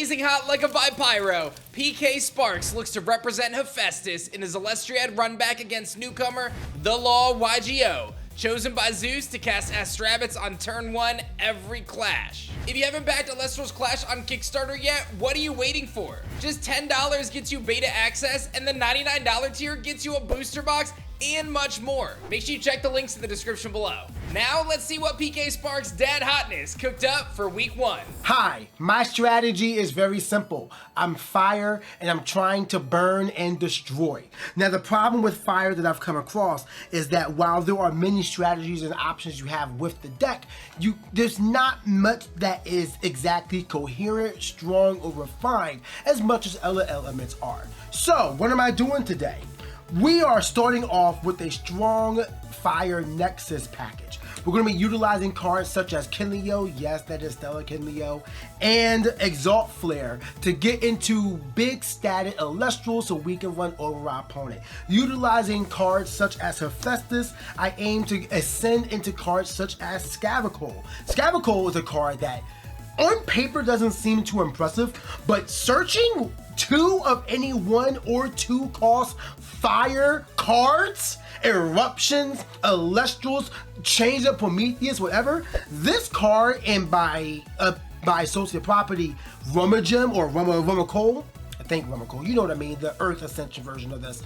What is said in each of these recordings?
Blazing hot like a Vipyro, PkSparkxx looks to represent Hephaestus in his Elestriad run back against newcomer TheLawYGO, chosen by Zeus to cast Astrabbits on turn 1 every clash. If you haven't backed Elestrals Clash on Kickstarter yet, what are you waiting for? Just $10 gets you beta access, and the $99 tier gets you a booster box and much more. Make sure you check the links in the description below. Now let's see what PkSparkxx Dad Hotness cooked up for week 1. Hi, my strategy is very simple. I'm fire and I'm trying to burn and destroy. Now the problem with fire that I've come across is that while there are many strategies and options you have with the deck, there's not much that is exactly coherent, strong, or refined as much as other elements are. So what am I doing today? We are starting off with a strong Fire Nexus package. We're going to be utilizing cards such as Kinleo, yes, that is Stellar Kinleo, and Exalt Flare to get into big static Elestrals so we can run over our opponent. Utilizing cards such as Hephaestus, I aim to ascend into cards such as Scavacole. Scavacole is a card that on paper doesn't seem too impressive, but searching 2 of any 1 or 2 cost fire cards, eruptions, Elestrals, change up Prometheus, whatever, this card, and by associate property, Rummagem or Rummacole, I think Rummacole, you know what I mean, the Earth Ascension version of this,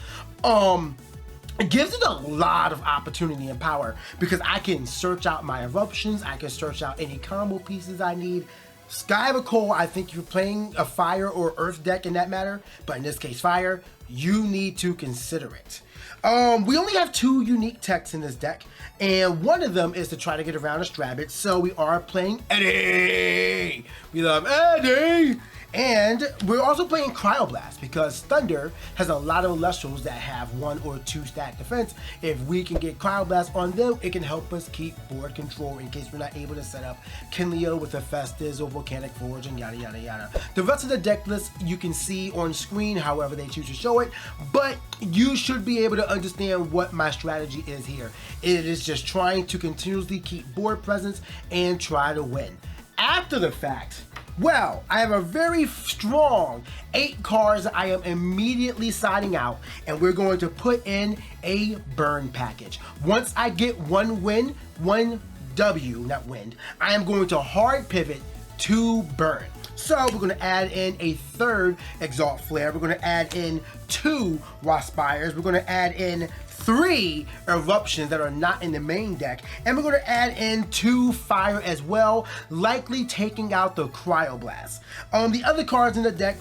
it gives it a lot of opportunity and power because I can search out my eruptions, I can search out any combo pieces I need. Scavacole, I think you're playing a fire or earth deck in that matter, but in this case fire, you need to consider it. We only have 2 unique techs in this deck, and one of them is to try to get around Astrabbit, so we are playing Eddie! We love Eddie! And we're also playing Cryoblast because Thunder has a lot of Elestrals that have 1 or 2 stat defense. If we can get Cryoblast on them, it can help us keep board control in case we're not able to set up Kinleo with Hephaestus or Volcanic Forge and yada yada yada. The rest of the deck list you can see on screen however they choose to show it, but you should be able to understand what my strategy is here. It is just trying to continuously keep board presence and try to win. After the fact, well, I have a very strong 8 cards I am immediately signing out, and we're going to put in a burn package. Once I get 1 win, 1 W, not win, I am going to hard pivot to burn. So we're going to add in a 3rd Exalt Flare, we're going to add in 2 Waspires, we're going to add in 3 eruptions that are not in the main deck, and we're going to add in 2 fire as well, likely taking out the Cryoblast. The other cards in the deck,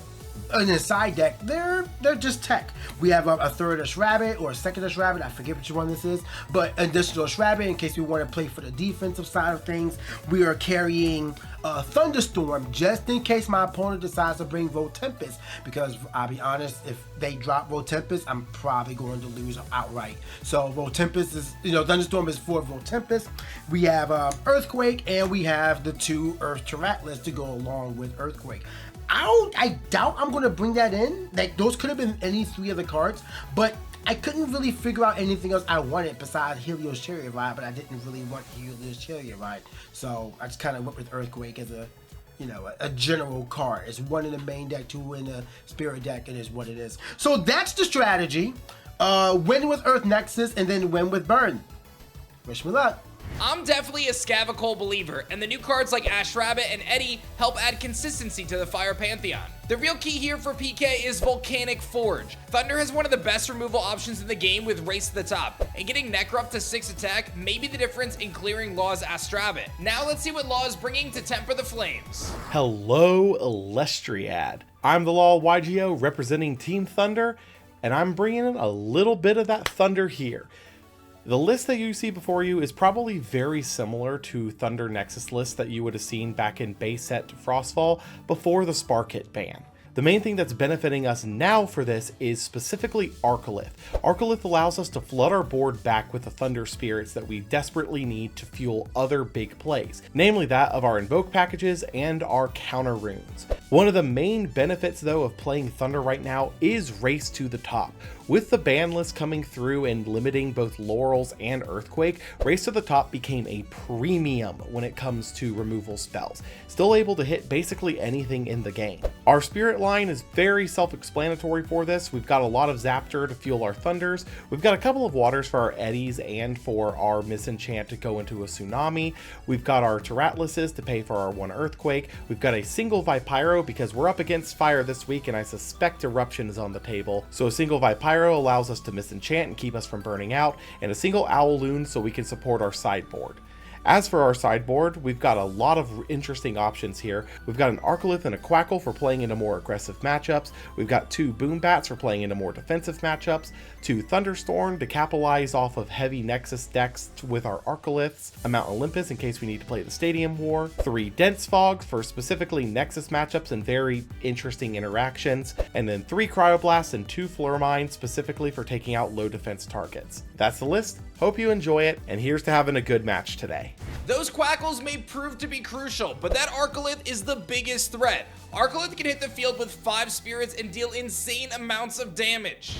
in the side deck, they're just tech. We have a 3rd Astrabbit or a 2nd Astrabbit, I forget which one this is, but additional Astrabbit in case we want to play for the defensive side of things. We are carrying a Thunderstorm just in case my opponent decides to bring Voltempest, because I'll be honest, if they drop Voltempest, I'm probably going to lose outright. So Voltempest is, Thunderstorm is for Voltempest. We have Earthquake, and we have the 2 Earth Terratless to go along with Earthquake. I doubt I'm going to bring that in. Like, those could have been any 3 of the cards, but I couldn't really figure out anything else I wanted besides Helios Chariot Ride, but I didn't really want Helios Chariot Ride. So I just kind of went with Earthquake as a general card. It's 1 in the main deck, 2 in the spirit deck, and is what it is. So that's the strategy. Win with Earth Nexus, and then win with Burn. Wish me luck. I'm definitely a Scavacole believer, and the new cards like Astrabbit and Eddie help add consistency to the Fire Pantheon. The real key here for PK is Volcanic Forge. Thunder has one of the best removal options in the game with Race to the Top, and getting Necro up to 6 attack may be the difference in clearing Law's Astrabbit. Now let's see what Law is bringing to temper the flames. Hello, Elestriad. I'm TheLawYGO representing Team Thunder, and I'm bringing in a little bit of that Thunder here. The list that you see before you is probably very similar to Thunder Nexus lists that you would have seen back in base set Frostfall before the Spark Hit ban. The main thing that's benefiting us now for this is specifically Arcalith. Arcalith allows us to flood our board back with the Thunder Spirits that we desperately need to fuel other big plays, namely that of our Invoke packages and our counter runes. One of the main benefits though of playing Thunder right now is Race to the Top. With the ban list coming through and limiting both Laurels and Earthquake, Race to the Top became a premium when it comes to removal spells, still able to hit basically anything in the game. Our Spirit line is very self-explanatory for this. We've got a lot of Zaptor to fuel our Thunders, we've got a couple of Waters for our Eddies and for our Misenchant to go into a Tsunami, we've got our Terratluses to pay for our 1 Earthquake, we've got a single Vipyro because we're up against Fire this week and I suspect Eruption is on the table, so a single Vipyro allows us to misenchant and keep us from burning out, and a single Owloon so we can support our sideboard. As for our sideboard, we've got a lot of interesting options here. We've got an Arcalith and a Quackle for playing into more aggressive matchups. We've got 2 Boombats for playing into more defensive matchups. 2 Thunderstorm to capitalize off of heavy Nexus decks with our Arcaliths. A Mount Olympus in case we need to play the Stadium War. 3 Dense Fogs for specifically Nexus matchups and very interesting interactions. And then 3 Cryoblasts and 2 Flurmines specifically for taking out low defense targets. That's the list. Hope you enjoy it, and here's to having a good match today. Those Quackles may prove to be crucial, but that Arcalith is the biggest threat. Arcalith can hit the field with 5 spirits and deal insane amounts of damage.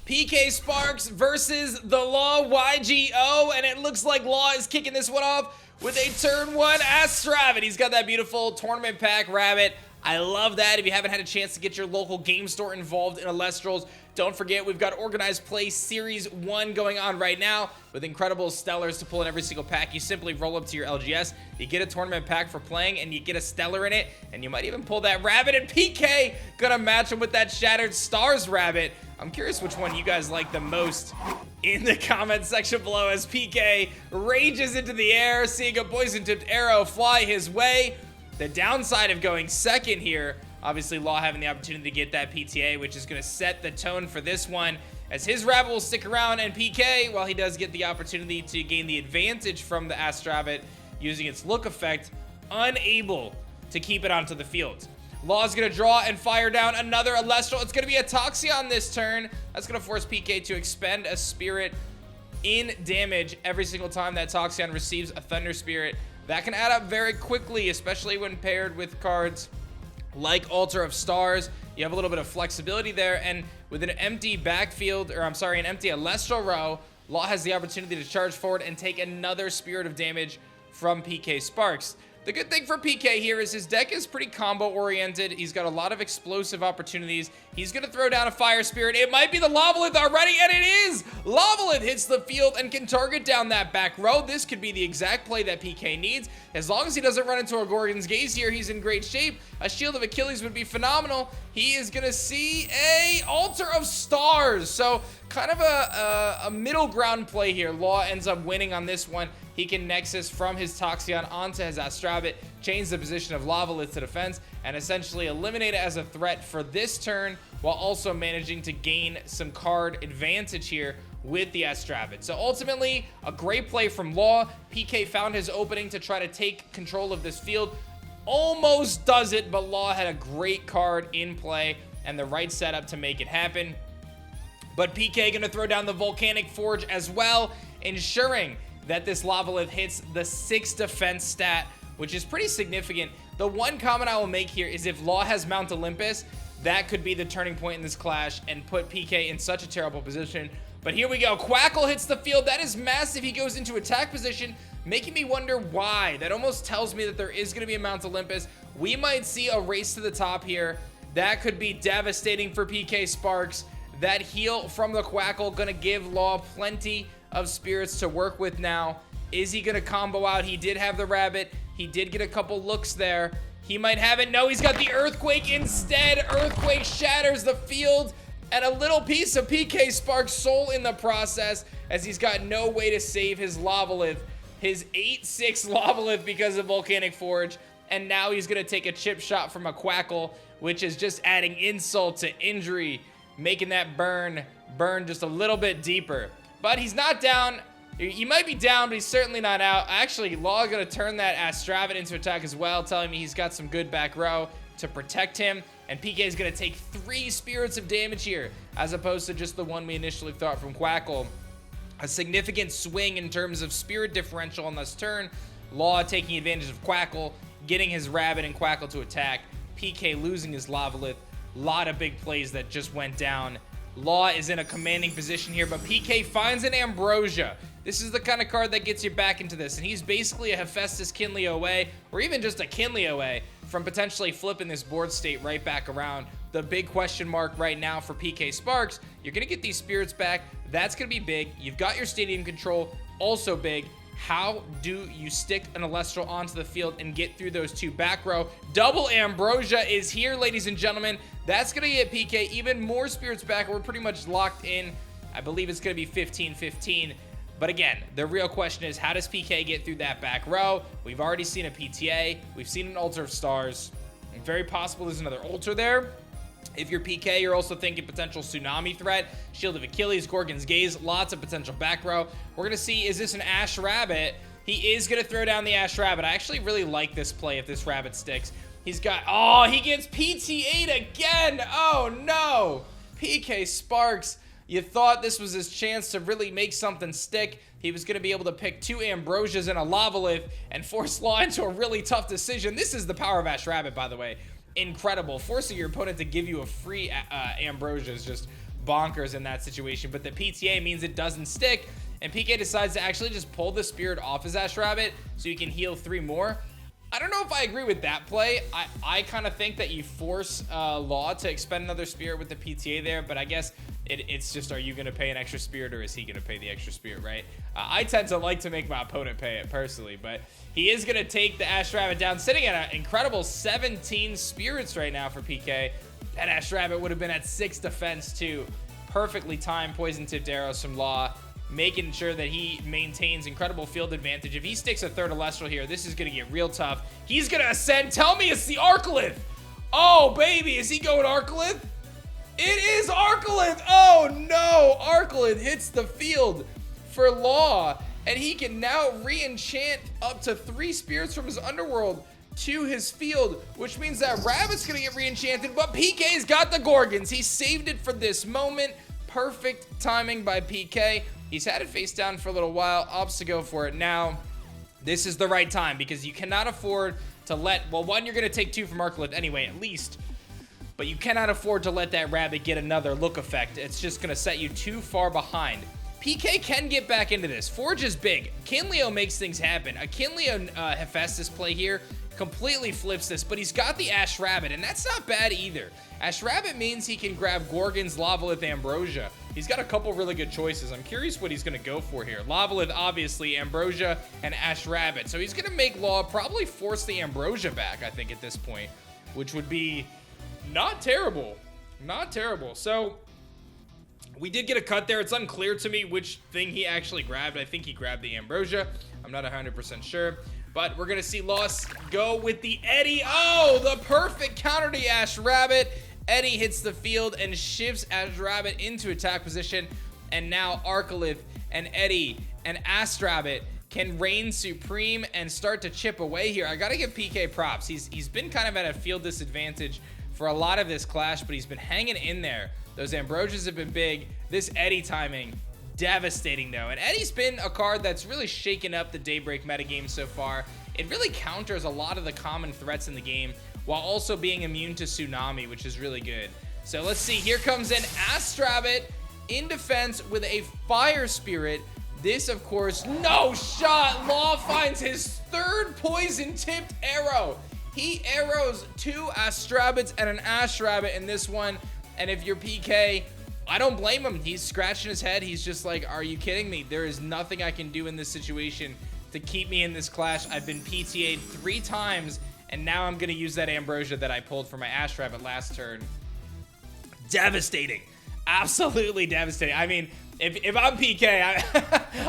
PkSparkxx versus TheLawYGO, and it looks like Law is kicking this one off with a turn 1 Astravit. He's got that beautiful tournament pack rabbit. I love that. If you haven't had a chance to get your local game store involved in Elestrals, don't forget we've got Organized Play Series 1 going on right now with incredible Stellars to pull in every single pack. You simply roll up to your LGS, you get a tournament pack for playing, and you get a Stellar in it, and you might even pull that rabbit, and PK gonna match him with that Shattered Stars rabbit. I'm curious which one you guys like the most in the comment section below as PK rages into the air, seeing a poison-tipped arrow fly his way. The downside of going second here, obviously Law having the opportunity to get that PTA, which is going to set the tone for this one, as his rabbit will stick around, and PK, while he does get the opportunity to gain the advantage from the Astravit using its look effect, unable to keep it onto the field. Law's going to draw and fire down another Elestral. It's going to be a Toxion this turn. That's going to force PK to expend a Spirit in damage every single time that Toxion receives a Thunder Spirit. That can add up very quickly, especially when paired with cards like Altar of Stars. You have a little bit of flexibility there, and with an empty backfield, or I'm sorry, an empty Elestral row, Law has the opportunity to charge forward and take another Spirit of damage from PkSparkxx. The good thing for PK here is his deck is pretty combo oriented. He's got a lot of explosive opportunities. He's going to throw down a Fire Spirit. It might be the Lavalith already, and it is! Lavalith hits the field and can target down that back row. This could be the exact play that PK needs. As long as he doesn't run into a Gorgon's Gaze here, he's in great shape. A Shield of Achilles would be phenomenal. He is going to see a Altar of Stars. So kind of a middle ground play here. Law ends up winning on this one. He can Nexus from his Toxion onto his Astravit, change the position of Lavalith to defense, and essentially eliminate it as a threat for this turn, while also managing to gain some card advantage here with the Astravit. So ultimately, a great play from Law. PK found his opening to try to take control of this field. Almost does it, but Law had a great card in play and the right setup to make it happen. But PK gonna throw down the Volcanic Forge as well, ensuring that this Lavalith hits the 6 defense stat, which is pretty significant. The one comment I will make here is if Law has Mount Olympus, that could be the turning point in this clash and put PK in such a terrible position. But here we go. Quackle hits the field. That is massive. He goes into attack position, making me wonder why. That almost tells me that there is going to be a Mount Olympus. We might see a race to the top here. That could be devastating for PkSparkxx. That heal from the Quackle going to give Law plenty of spirits to work with now. Is he gonna combo out? He did have the rabbit. He did get a couple looks there. He might have it. No, he's got the Earthquake instead. Earthquake shatters the field, and a little piece of PkSparkxx soul in the process, as he's got no way to save his Lavalith, his 8/6 Lavalith because of Volcanic Forge, and now he's gonna take a chip shot from a Quackle, which is just adding insult to injury, making that burn just a little bit deeper. But he's not down. He might be down, but he's certainly not out. Actually, Law is going to turn that Astravit into attack as well, telling me he's got some good back row to protect him. And PK is going to take 3 spirits of damage here, as opposed to just the one we initially thought from Quackle. A significant swing in terms of spirit differential on this turn. Law taking advantage of Quackle, getting his rabbit and Quackle to attack. PK losing his Lavalith. A lot of big plays that just went down. Law is in a commanding position here, but PK finds an Ambrosia. This is the kind of card that gets you back into this, and he's basically a Hephaestus Kinley away, or even just a Kinley away, from potentially flipping this board state right back around. The big question mark right now for PkSparkxx, you're going to get these spirits back. That's going to be big. You've got your stadium control, also big. How do you stick an Elestral onto the field and get through those two back row? Double Ambrosia is here, ladies and gentlemen. That's going to get PK even more spirits back. We're pretty much locked in. I believe it's going to be 15-15. But again, the real question is, how does PK get through that back row? We've already seen a PTA. We've seen an Altar of Stars. And very possible there's another Altar there. If you're PK, you're also thinking potential Tsunami threat, Shield of Achilles, Gorgon's Gaze, lots of potential back row. We're going to see, is this an Ash Rabbit? He is going to throw down the Ash Rabbit. I actually really like this play if this Rabbit sticks. He's got, oh, he gets PTA'd again. Oh, no. PkSparkxx, you thought this was his chance to really make something stick. He was going to be able to pick two Ambrosias and a Lavalith and force Law into a really tough decision. This is the power of Ash Rabbit, by the way. Incredible. Forcing your opponent to give you a free Ambrosia is just bonkers in that situation, but the PTA means it doesn't stick, and PK decides to actually just pull the spirit off his Ash Rabbit so you can heal 3 more. I don't know if I agree with that play. I kind of think that you force Law to expend another spirit with the PTA there, but I guess it's just, are you going to pay an extra spirit or is he going to pay the extra spirit, right? I tend to like to make my opponent pay it personally, but he is going to take the Ash Rabbit down, sitting at an incredible 17 spirits right now for PK. That Ash Rabbit would have been at 6 defense too. Perfectly timed poison tipped arrows from Law, making sure that he maintains incredible field advantage. If he sticks a third Elestral here, this is going to get real tough. He's going to ascend. Tell me it's the Arcalith. Oh, baby. Is he going Arcalith? It is Arcalith. Oh, no. Arcalith hits the field for Law, and he can now re-enchant up to 3 spirits from his underworld to his field, which means that Rabbit's going to get re-enchanted, but PK's got the Gorgons. He saved it for this moment. Perfect timing by PK. He's had it face down for a little while, opts to go for it now. This is the right time because you cannot afford to let, well, one, you're going to take 2 from Arcalith anyway, at least, but you cannot afford to let that Rabbit get another look effect. It's just going to set you too far behind. PK can get back into this. Forge is big. Kinleo makes things happen. A Kinleo Hephaestus play here completely flips this, but he's got the Ash Rabbit, and that's not bad either. Ash Rabbit means he can grab Gorgon's Lavalith Ambrosia. He's got a couple really good choices. I'm curious what he's going to go for here. Lavalith, obviously, Ambrosia, and Ash Rabbit. So he's going to make Law probably force the Ambrosia back, I think, at this point, which would be not terrible. Not terrible. So we did get a cut there. It's unclear to me which thing he actually grabbed. I think he grabbed the Ambrosia. I'm not 100% sure. But we're going to see Loss go with the Eddie. Oh, the perfect counter to Ash Rabbit. Eddie hits the field and shifts Ash Rabbit into attack position. And now Arcalith and Eddie and Ash Rabbit can reign supreme and start to chip away here. I got to give PK props. He's been kind of at a field disadvantage for a lot of this clash, but he's been hanging in there. Those Ambrosias have been big. This Eddie timing, devastating though. And Eddie's been a card that's really shaken up the Daybreak metagame so far. It really counters a lot of the common threats in the game while also being immune to Tsunami, which is really good. So let's see, here comes an Astrabbit in defense with a Fire Spirit. This, of course, no shot. Law finds his 3rd poison-tipped arrow. He arrows 2 Astrabbits and an Ash Rabbit in this one. And if you're PK, I don't blame him. He's scratching his head. He's just like, are you kidding me? There is nothing I can do in this situation to keep me in this clash. I've been PTA'd 3 times, and now I'm going to use that Ambrosia that I pulled for my Ash Rabbit last turn. Devastating. Absolutely devastating. I mean, if I'm PK,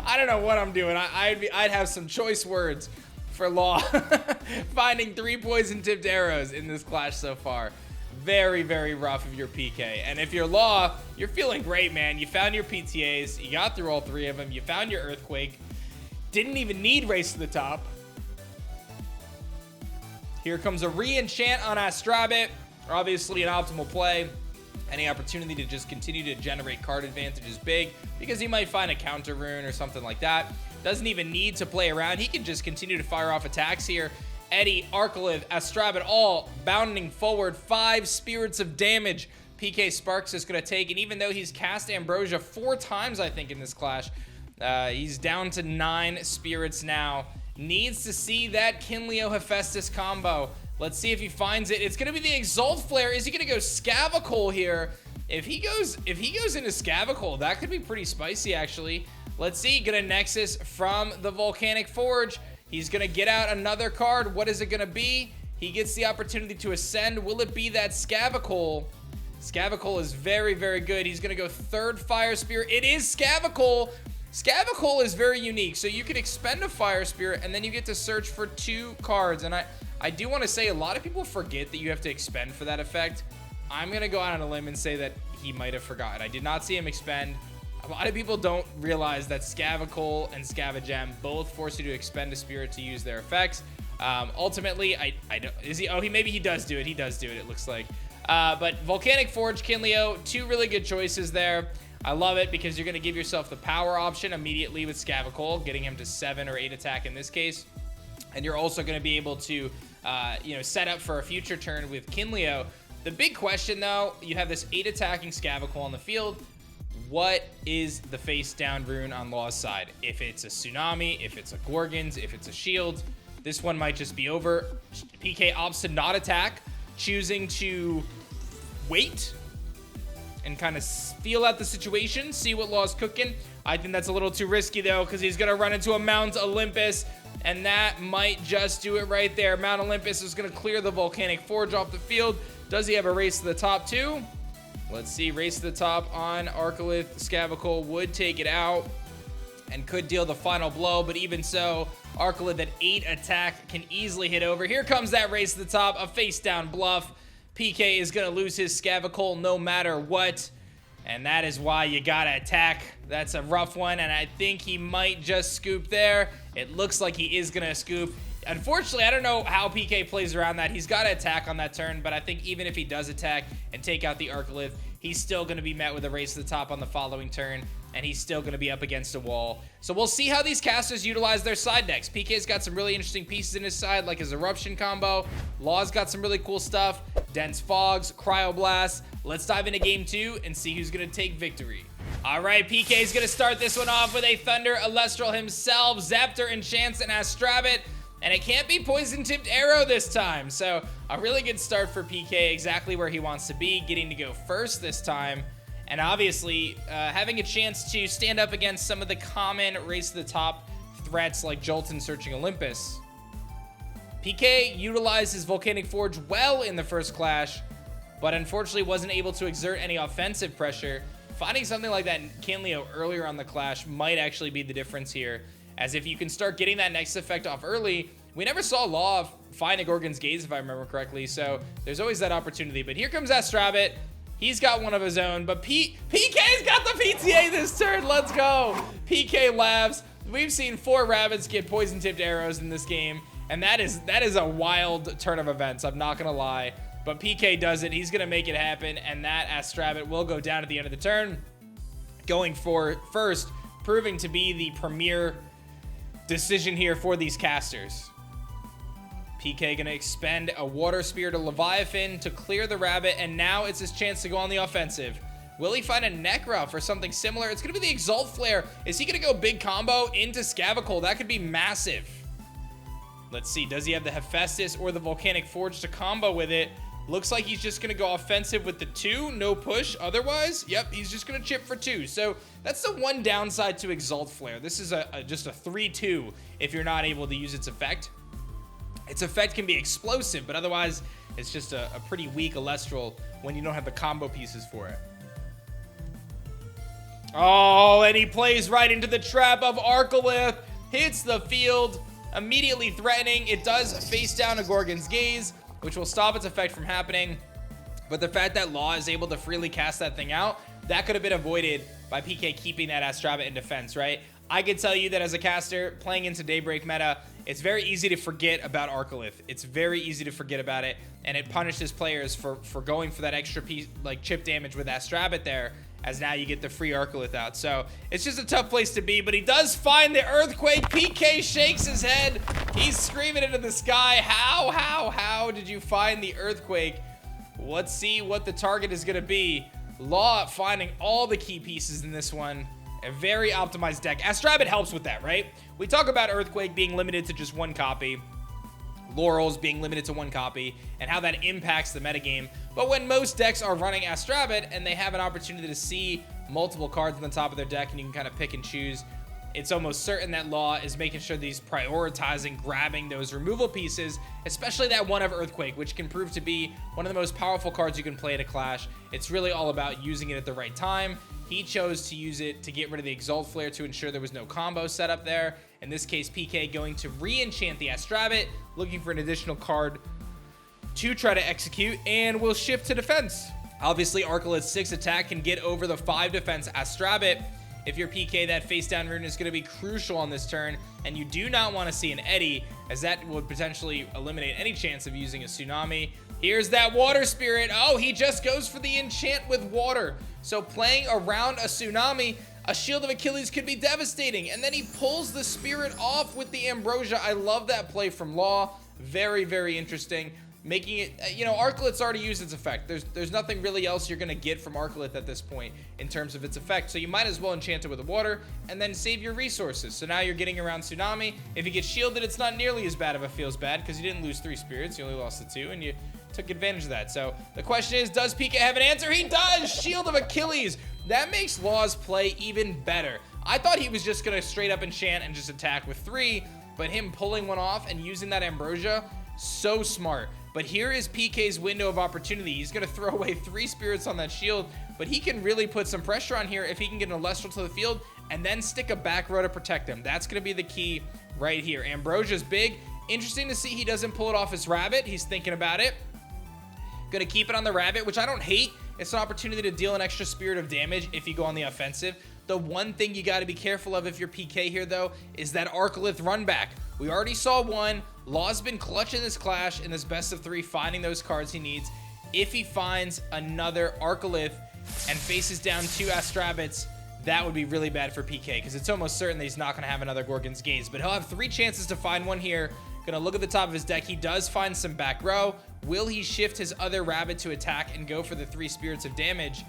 I don't know what I'm doing. I'd have some choice words for Law. Finding 3 poison-tipped arrows in this clash so far. Very, very rough if you're PK. And if you're Law, you're feeling great, man. You found your PTAs. You got through all 3 of them. You found your Earthquake. Didn't even need Race to the Top. Here comes a re-enchant on Astrabbit. Obviously an optimal play. Any opportunity to just continue to generate card advantage is big because he might find a counter rune or something like that. Doesn't even need to play around. He can just continue to fire off attacks here Eddie, Arcalith, Astrabit, all bounding forward. 5 spirits of damage PkSparkxx is going to take. And even though he's cast Ambrosia 4 times, I think, in this clash, he's down to 9 spirits now. Needs to see that Kinleo Hephaestus combo. Let's see if he finds it. It's going to be the Exalt Flare. Is he going to go Scavacole here? If he goes into Scavacole, that could be pretty spicy, actually. Let's see. Gonna Nexus from the Volcanic Forge. He's gonna get out another card. What is it gonna be? He gets the opportunity to ascend. Will it be that Scavacole? Scavacole is very, very good. He's gonna go 3rd Fire Spirit. It is Scavacole. Scavacole is very unique. So you can expend a Fire Spirit and then you get to search for 2 cards. And I do want to say a lot of people forget that you have to expend for that effect. I'm going to go out on a limb and say that he might have forgotten. I did not see him expend. A lot of people don't realize that Scavacole and Scavagem both force you to expend a spirit to use their effects. Ultimately, I don't, is he, oh, maybe he does do it. He does do it, it looks like. But Volcanic Forge, Kinleo, 2 really good choices there. I love it because you're going to give yourself the power option immediately with Scavacole, getting him to 7 or 8 attack in this case. And you're also going to be able to, set up for a future turn with Kinleo. The big question, though, you have this 8 attacking Scavacole on the field. What is the face down rune on Law's side? If it's a Tsunami, if it's a Gorgons, if it's a Shield, this one might just be over. PK opts to not attack, choosing to wait and kind of feel out the situation, see what Law's cooking. I think that's a little too risky, though, because he's going to run into a Mount Olympus, and that might just do it right there. Mount Olympus is going to clear the Volcanic Forge off the field. Does he have a race to the top, too? Let's see. Race to the top on Arcalith. Scavacole would take it out and could deal the final blow, but even so, Arcalith at 8 attack can easily hit over. Here comes that race to the top, a face-down bluff. PK is going to lose his Scavacole no matter what, and that is why you got to attack. That's a rough one, and I think he might just scoop there. It looks like he is going to scoop. Unfortunately, I don't know how PK plays around that. He's got to attack on that turn, but I think even if he does attack and take out the Arcalith, he's still going to be met with a race to the top on the following turn, and he's still going to be up against a wall. So we'll see how these casters utilize their side decks. PK's got some really interesting pieces in his side, like his Eruption combo. Law's got some really cool stuff. Dense Fogs, Cryoblast. Let's dive into game 2 and see who's going to take victory. All right, PK's going to start this one off with a Thunder Elestral himself, Zephyr, Enchants, and Astrabit. And it can't be Poison Tipped Arrow this time. So a really good start for PK, exactly where he wants to be, getting to go first this time. And obviously, having a chance to stand up against some of the common race to the top threats like Jolton searching Olympus. PK utilized his Volcanic Forge well in the first clash, but unfortunately wasn't able to exert any offensive pressure. Finding something like that in Kinleo earlier on the clash might actually be the difference here, as if you can start getting that next effect off early. We never saw Law find a Gorgon's Gaze, if I remember correctly, so there's always that opportunity. But here comes Astrabit. He's got one of his own, but PK's got the PTA this turn. Let's go. PK laughs. We've seen 4 rabbits get poison-tipped arrows in this game, and that is a wild turn of events, I'm not gonna lie. But PK does it. He's gonna make it happen, and that Astrabit will go down at the end of the turn, going for first, proving to be the premier decision here for these casters. PK gonna expend a Water Spear to Leviathan to clear the rabbit, and now it's his chance to go on the offensive. Will he find a Necra for something similar? It's gonna be the Exalt Flare. Is he gonna go big combo into Scavacole? That could be massive. Let's see, does he have the Hephaestus or the Volcanic Forge to combo with it? Looks like he's just gonna go offensive with the 2, no push. Otherwise, yep, he's just gonna chip for 2. So that's the one downside to Exalt Flare. This is just a 3-2 if you're not able to use its effect. Its effect can be explosive, but otherwise, it's just a pretty weak Elestral when you don't have the combo pieces for it. Oh, and he plays right into the trap of Arcalith. Hits the field, immediately threatening. It does face down a Gorgon's Gaze, which will stop its effect from happening. But the fact that Law is able to freely cast that thing out, that could have been avoided by PK keeping that Astrabit in defense, right? I can tell you that as a caster, playing into Daybreak meta, it's very easy to forget about Arcalith. It's very easy to forget about it, and it punishes players for going for that extra piece, like chip damage with Astrabit there, as now you get the free Arcalith out. So it's just a tough place to be, but he does find the Earthquake. PK shakes his head. He's screaming into the sky. How did you find the earthquake? Let's see what the target is gonna be. Law finding all the key pieces in this one. A very optimized deck. Astrabid helps with that, right? We talk about Earthquake being limited to just one copy, Laurels being limited to one copy, and how that impacts the metagame. But when most decks are running Astrabid and they have an opportunity to see multiple cards on the top of their deck and you can kind of pick and choose, it's almost certain that Law is making sure that he's prioritizing grabbing those removal pieces, especially that one of Earthquake, which can prove to be one of the most powerful cards you can play at a Clash. It's really all about using it at the right time. He chose to use it to get rid of the Exalt Flare to ensure there was no combo set up there. In this case, PK going to re-enchant the Astrabid, looking for an additional card to try to execute, and will shift to defense. Obviously, Arcalith's 6 attack can get over the 5 defense Astrabid. If you're PK, that face down rune is going to be crucial on this turn, and you do not want to see an Eddy, as that would potentially eliminate any chance of using a Tsunami. Here's that Water Spirit. Oh, he just goes for the enchant with water. So playing around a Tsunami, a Shield of Achilles could be devastating, and then he pulls the Spirit off with the Ambrosia. I love that play from Law. Very, very interesting. Making it, you know, Arcalith's already used its effect. There's nothing really else you're going to get from Arcalith at this point in terms of its effect. So you might as well enchant it with the water and then save your resources. So now you're getting around Tsunami. If you get shielded, it's not nearly as bad if it feels bad because you didn't lose 3 spirits. You only lost the 2 and you took advantage of that. So the question is, does PK have an answer? He does! Shield of Achilles. That makes Law's play even better. I thought he was just going to straight up enchant and just attack with 3, but him pulling one off and using that Ambrosia, so smart. But here is PK's window of opportunity. He's going to throw away 3 spirits on that shield, but he can really put some pressure on here if he can get an Elestral to the field and then stick a back row to protect him. That's going to be the key right here. Ambrosia's big. Interesting to see he doesn't pull it off his rabbit. He's thinking about it. Going to keep it on the rabbit, which I don't hate. It's an opportunity to deal an extra spirit of damage if you go on the offensive. The one thing you got to be careful of if you're PK here, though, is that Arcalith run back. We already saw one. Law's been clutch in this Clash, in this best of 3, finding those cards he needs. If he finds another Arcalith and faces down 2 Astrabids, that would be really bad for PK, because it's almost certain that he's not going to have another Gorgon's Gaze. But he'll have 3 chances to find one here. Going to look at the top of his deck. He does find some back row. Will he shift his other rabbit to attack and go for the 3 spirits of damage?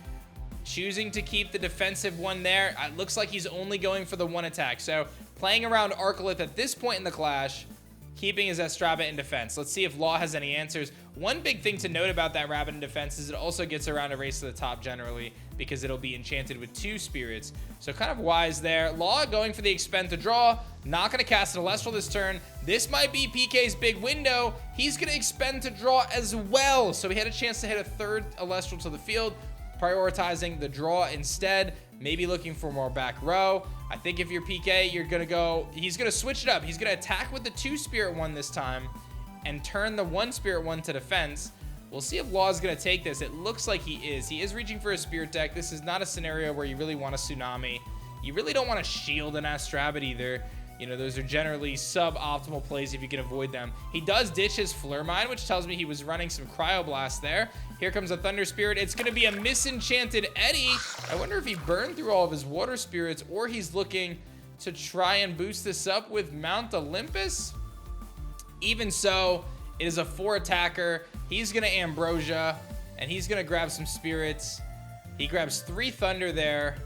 Choosing to keep the defensive one there. It looks like he's only going for the 1 attack. So playing around Arcalith at this point in the Clash, keeping his Astrabid in defense. Let's see if Law has any answers. One big thing to note about that rabbit in defense is it also gets around a race to the top generally, because it'll be enchanted with 2 spirits. So kind of wise there. Law going for the expend to draw. Not going to cast an Elestral this turn. This might be PK's big window. He's going to expend to draw as well. So he had a chance to hit a 3rd Elestral to the field, prioritizing the draw instead. Maybe looking for more back row. I think if you're PK, you're going to go, he's going to switch it up. He's going to attack with the 2 spirit one this time and turn the 1 spirit one to defense. We'll see if Law's going to take this. It looks like he is. He is reaching for a spirit deck. This is not a scenario where you really want a Tsunami. You really don't want to shield an Astrabid either. You know, those are generally suboptimal plays if you can avoid them. He does ditch his Flare Mine, which tells me he was running some Cryoblast there. Here comes a Thunder Spirit. It's going to be a misenchanted Eddy. I wonder if he burned through all of his Water Spirits, or he's looking to try and boost this up with Mount Olympus. Even so, it is a 4 attacker. He's going to Ambrosia, and he's going to grab some Spirits. He grabs 3 Thunder there.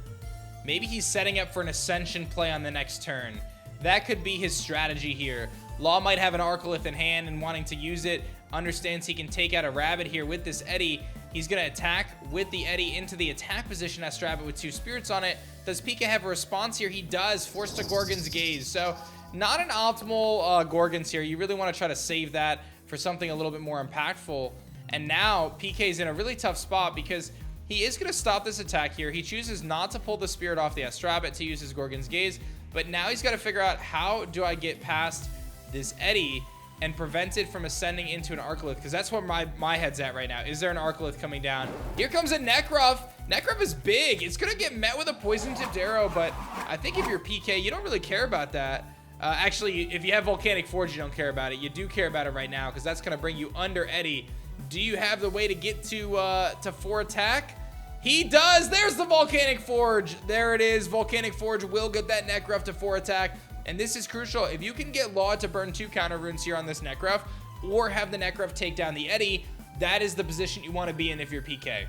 Maybe he's setting up for an Ascension play on the next turn. That could be his strategy here. Law might have an Arcalith in hand and wanting to use it. Understands he can take out a rabbit here with this Eddy. He's going to attack with the Eddy into the attack position Astrabid with 2 spirits on it. Does PK have a response here? He does. Forced to Gorgon's Gaze. So not an optimal Gorgons here. You really want to try to save that for something a little bit more impactful. And now PK's in a really tough spot because he is going to stop this attack here. He chooses not to pull the spirit off the Astrabid to use his Gorgon's Gaze. But now he's got to figure out, how do I get past this Eddy and prevent it from ascending into an Arcalith? Because that's where my head's at right now. Is there an Arcalith coming down? Here comes a Nekruff. Nekruff is big. It's going to get met with a Poison Tipped Arrow, but I think if you're PK, you don't really care about that. Actually, if you have Volcanic Forge, you don't care about it. You do care about it right now because that's going to bring you under Eddy. Do you have the way to get to 4 attack? He does. There's the Volcanic Forge. There it is. Volcanic Forge will get that Nekruff to 4 attack. And this is crucial. If you can get Law to burn 2 counter runes here on this Necruff, or have the Necruff take down the Eddy, that is the position you want to be in if you're PK.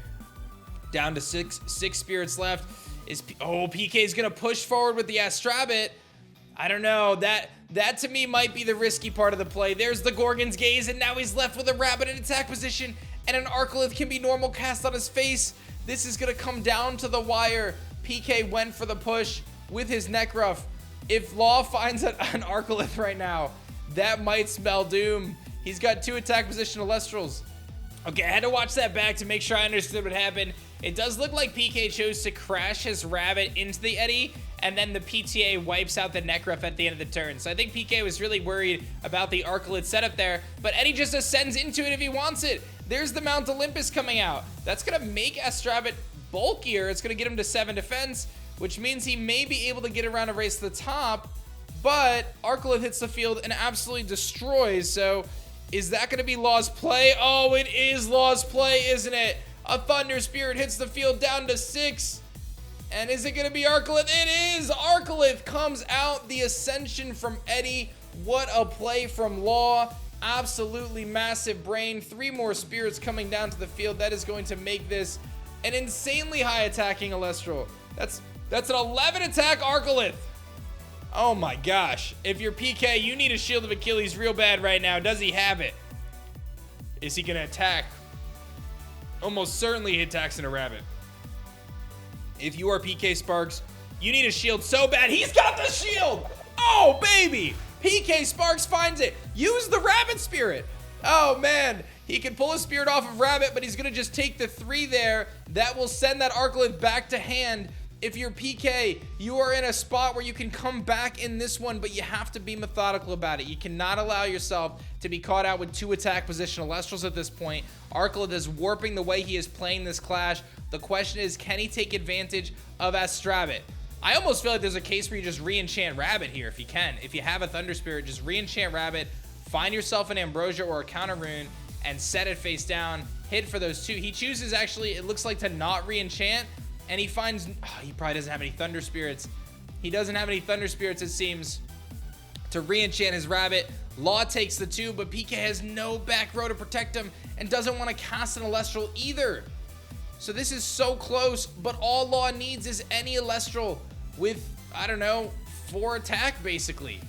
Down to six spirits left. PK is going to push forward with the Astrabit. I don't know. That to me might be the risky part of the play. There's the Gorgon's Gaze, and now he's left with a Rabbit in attack position, and an Arcalith can be normal cast on his face. This is going to come down to the wire. PK went for the push with his Necruff. If Law finds an Arcalith right now, that might spell doom. He's got 2 attack position Elestrals. Okay, I had to watch that back to make sure I understood what happened. It does look like PK chose to crash his Rabbit into the Eddy, and then the PTA wipes out the Necruff at the end of the turn. So I think PK was really worried about the Arcalith setup there, but Eddy just ascends into it if he wants it. There's the Mount Olympus coming out. That's going to make Astrabit bulkier. It's going to get him to 7 defense, which means he may be able to get around a race to the top, but Arcalith hits the field and absolutely destroys. So is that going to be Law's play? Oh, it is Law's play, isn't it? A Thunder Spirit hits the field down to 6. And is it going to be Arcalith? It is! Arcalith comes out, the ascension from Eddy. What a play from Law. Absolutely massive brain. 3 more spirits coming down to the field. That is going to make this an insanely high attacking Elestral. That's an 11 attack Arcalith. Oh my gosh. If you're PK, you need a Shield of Achilles real bad right now. Does he have it? Is he going to attack? Almost certainly he attacks in a Rabbit. If you are PkSparkxx, you need a shield so bad. He's got the shield! Oh, baby! PkSparkxx finds it. Use the Rabbit Spirit. Oh, man. He can pull a Spirit off of Rabbit, but he's going to just take the 3 there. That will send that Arcalith back to hand. If you're PK, you are in a spot where you can come back in this one, but you have to be methodical about it. You cannot allow yourself to be caught out with 2 attack position Elestrals at this point. Arcalith is warping the way he is playing this clash. The question is, can he take advantage of Astrabit? I almost feel like there's a case where you just re-enchant Rabbit here if you can. If you have a Thunder Spirit, just re-enchant Rabbit, find yourself an Ambrosia or a counter rune, and set it face down. Hit for those 2. He chooses, actually, it looks like, to not re-enchant. And he finds, he probably doesn't have any Thunder Spirits. He doesn't have any Thunder Spirits, it seems, to re-enchant his Rabbit. Law takes the 2, but PK has no back row to protect him and doesn't want to cast an Elestral either. So this is so close, but all Law needs is any Elestral with, I don't know, 4 attack, basically.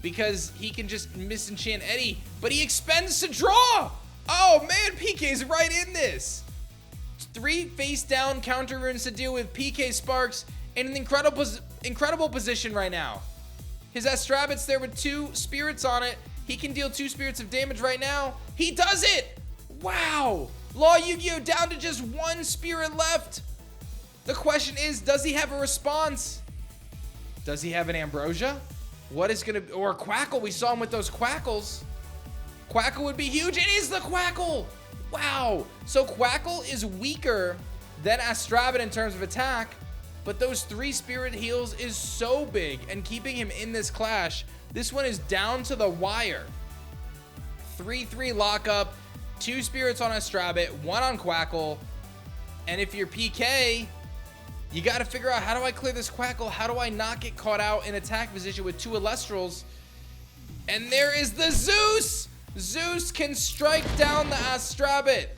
Because he can just misenchant Eddy, but he expends to draw! Oh man, PK's right in this! 3 face down counter runes to deal with. PkSparkxx in an incredible position right now. His Astrabit's there with 2 spirits on it. He can deal 2 spirits of damage right now. He does it! Wow! LawYGO down to just 1 spirit left. The question is, does he have a response? Does he have an Ambrosia? What is gonna, or a Quackle? We saw him with those Quackles. Quackle would be huge. It is the Quackle! Wow, so Quackle is weaker than Astrabit in terms of attack, but those 3 spirit heals is so big and keeping him in this clash. This one is down to the wire. 3-3 lockup, 2 spirits on Astrabit, 1 on Quackle, and if you're PK, you got to figure out, how do I clear this Quackle? How do I not get caught out in attack position with 2 Elestrals? And there is the Zeus! Zeus can strike down the Astrabit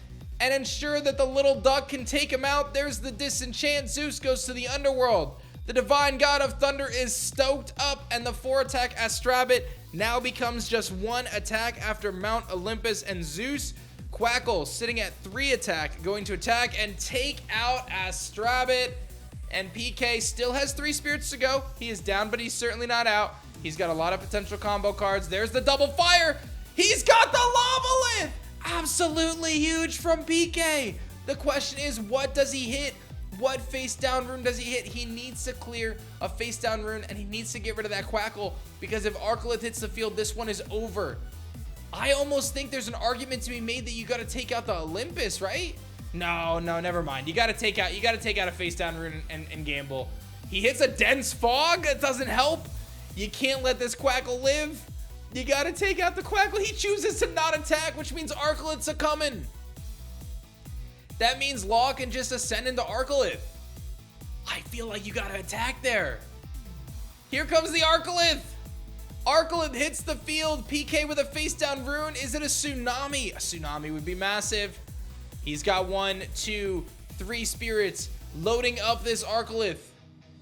and ensure that the little duck can take him out. There's the disenchant. Zeus goes to the underworld. The divine god of thunder is stoked up, and the 4 attack Astrabit now becomes just 1 attack after Mount Olympus and Zeus. Quackle sitting at 3 attack, going to attack and take out Astrabit. And PK still has 3 spirits to go. He is down, but he's certainly not out. He's got a lot of potential combo cards. There's the double fire. He's got the Lavalith! Absolutely huge from PK. The question is, what does he hit? What face down rune does he hit? He needs to clear a face down rune, and he needs to get rid of that Quackle, because if Arcalith hits the field, this one is over. I almost think there's an argument to be made that you got to take out the Olympus, right? No, never mind. You got to take out a face down rune and gamble. He hits a dense fog. That doesn't help. You can't let this Quackle live. You gotta take out the Quackle. He chooses to not attack, which means Arcalith's a coming. That means Law can just ascend into Arcalith. I feel like you gotta attack there. Here comes the Arcalith. Arcalith hits the field. PK with a face down rune. Is it a tsunami? A tsunami would be massive. He's got 1, 2, 3 spirits loading up this Arcalith.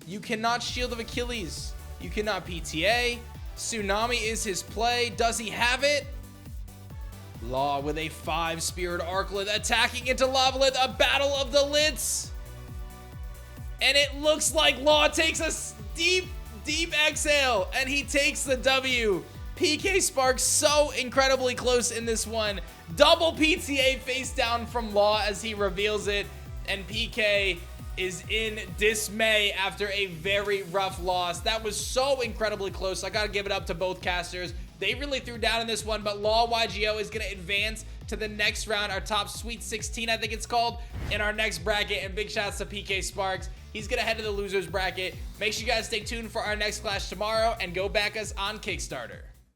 You cannot Shield of Achilles. You cannot PTA. Tsunami is his play. Does he have it? Law with a 5 spirit Arcalith attacking into Lavalith. A battle of the Lits. And it looks like Law takes a deep exhale, and he takes the W. PkSparkxx so incredibly close in this one. Double PTA face down from Law as he reveals it, and PK is in dismay after a very rough loss. That was so incredibly close. I gotta give it up to both casters. They really threw down in this one, but TheLawYGO is gonna advance to the next round, our top Sweet 16, I think it's called, in our next bracket, and big shouts to PkSparkxx. He's gonna head to the losers bracket. Make sure you guys stay tuned for our next clash tomorrow, and go back us on Kickstarter.